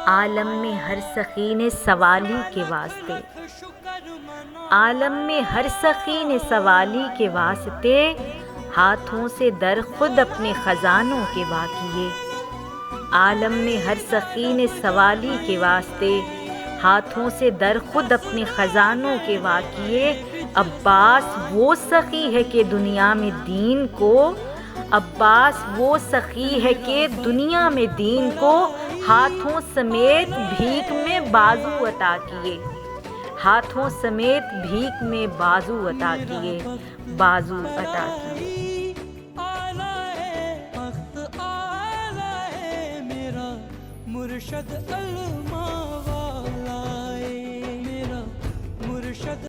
عالم میں ہر سخی نے سوالی کے واسطے، عالم میں ہر سخی نے سوالی کے واسطے، ہاتھوں سے در خود اپنے خزانوں کے وا کیے۔ عالم میں ہر سخی نے سوالی کے واسطے، ہاتھوں سے در خود اپنے خزانوں کے وا کیے۔ عباس وہ سخی ہے کہ دنیا میں دین کو، عباس وہ سخی ہے کہ دنیا میں دین کو، ہاتھوں سمیت بھیک میں بازو عطا کیے، ہاتھوں سمیت بھیک میں بازو عطا کیے، بازو عطا کیے۔ مرشد